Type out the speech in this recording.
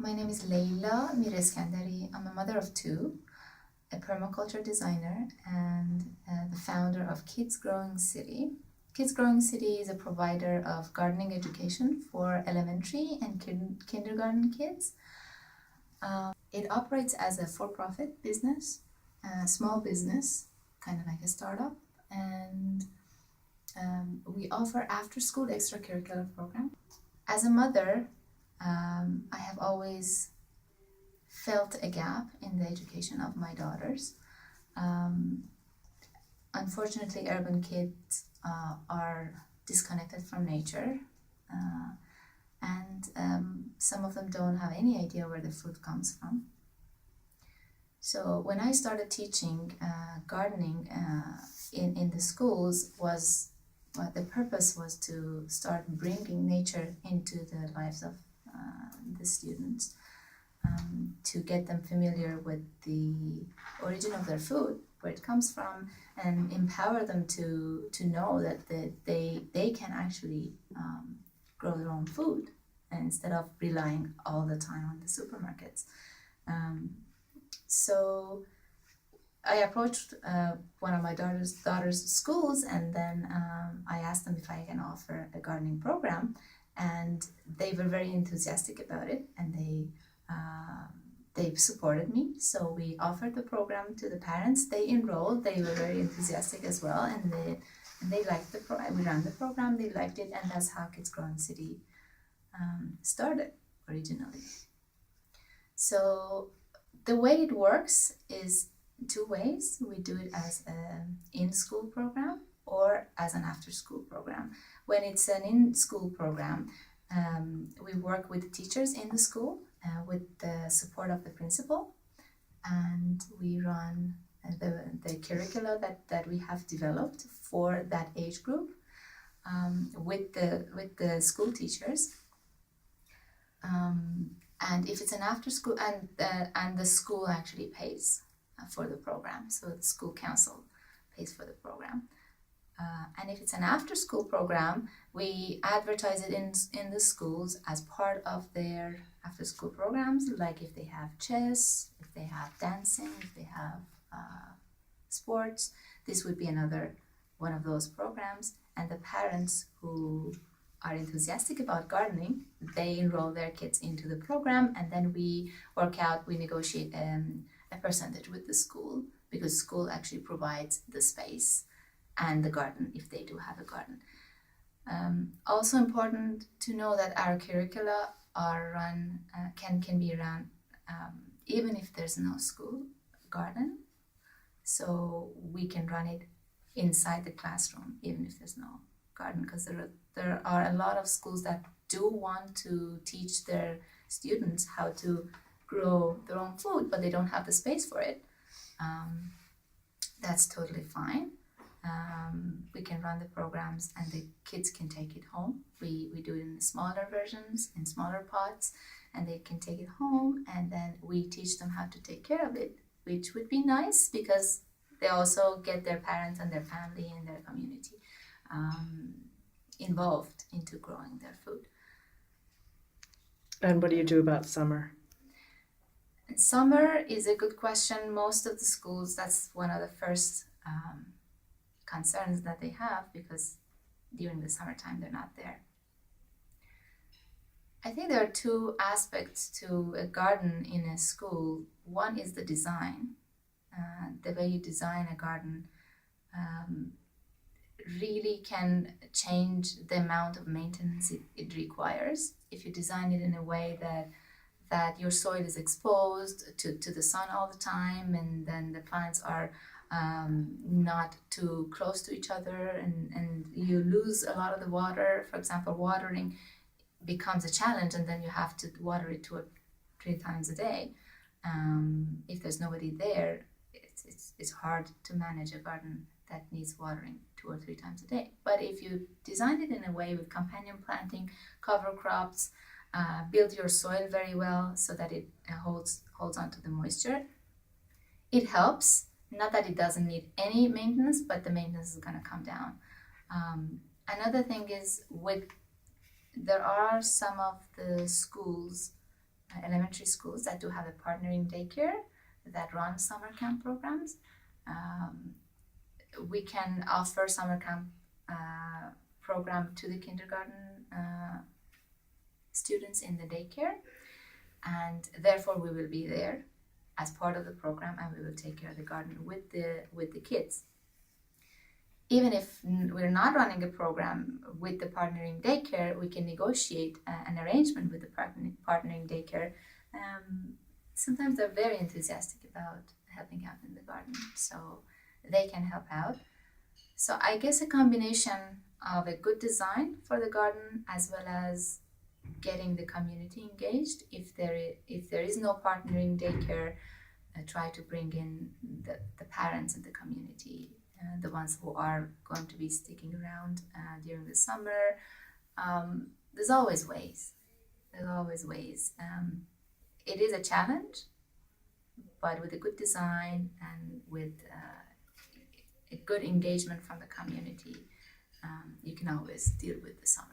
My name is Leila Mireskandari. I'm a mother of two, a permaculture designer, and the founder of Kids Growing City. Kids Growing City is a provider of gardening education for elementary and kindergarten kids. It operates as a for-profit business, a small business, kind of like a startup, and we offer after-school extracurricular program. As a mother, I have always felt a gap in the education of my daughters. Unfortunately, urban kids are disconnected from nature, and some of them don't have any idea where the food comes from. So when I started teaching gardening in the schools, the purpose was to start bringing nature into the lives of the students, to get them familiar with the origin of their food, where it comes from, and empower them to know that they can actually grow their own food instead of relying all the time on the supermarkets. So I approached one of my daughter's schools, and then I asked them if I can offer a gardening program, and they were very enthusiastic about it, and they supported me. So we offered the program to the parents. They enrolled. They were very enthusiastic as well, and they liked the program. We ran the program. They liked it, and that's how Kids Growing City started originally. So the way it works is two ways. We do it as an in-school program or as an after-school program. When it's an in-school program, we work with teachers in the school with the support of the principal, and we run the curricula that we have developed for that age group with the school teachers. And if it's an after school, and the school actually pays for the program, so the school council pays for the program. And if it's an after school program, we advertise it in the schools as part of their after school programs, like if they have chess, if they have dancing, if they have sports. This would be another one of those programs. And the parents who are enthusiastic about gardening, they enroll their kids into the program, and then we negotiate a percentage with the school, because school actually provides the space and the garden if they do have a garden. Also important to know that our curricula are run can be run even if there's no school garden, so we can run it inside the classroom even if there's no garden, because there are a lot of schools that do want to teach their students how to grow their own food, but they don't have the space for it. That's totally fine. We can run the programs and the kids can take it home. We do it in smaller versions, in smaller pots, and they can take it home, and then we teach them how to take care of it, which would be nice because they also get their parents and their family and their community involved into growing their food. And what do you do about summer? And summer is a good question. Most of the schools, that's one of the first concerns that they have, because during the summertime they're not there. I think there are two aspects to a garden in a school. One is the design. The way you design a garden really can change the amount of maintenance it requires. If you design it in a way that your soil is exposed to the sun all the time, and then the plants are not too close to each other, and you lose a lot of the water. For example, watering becomes a challenge, and then you have to water it 2 or 3 times a day. If there's nobody there, it's hard to manage a garden that needs watering 2 or 3 times a day. But if you design it in a way with companion planting, cover crops, build your soil very well so that it holds onto the moisture, it helps. Not that it doesn't need any maintenance, but the maintenance is going to come down. Another thing is there are some of the schools elementary schools that do have a partnering daycare that run summer camp programs. We can offer summer camp program to the kindergarten students in the daycare, and therefore we will be there as part of the program, and we will take care of the garden with the kids. Even if we're not running a program with the partnering daycare, we can negotiate an arrangement with the partnering daycare. Sometimes they're very enthusiastic about helping out in the garden, so they can help out. So I guess a combination of a good design for the garden as well as getting the community engaged. If there is no partnering daycare, try to bring in the parents and the community, the ones who are going to be sticking around during the summer. There's always ways. It is a challenge, but with a good design and with a good engagement from the community, you can always deal with the summer.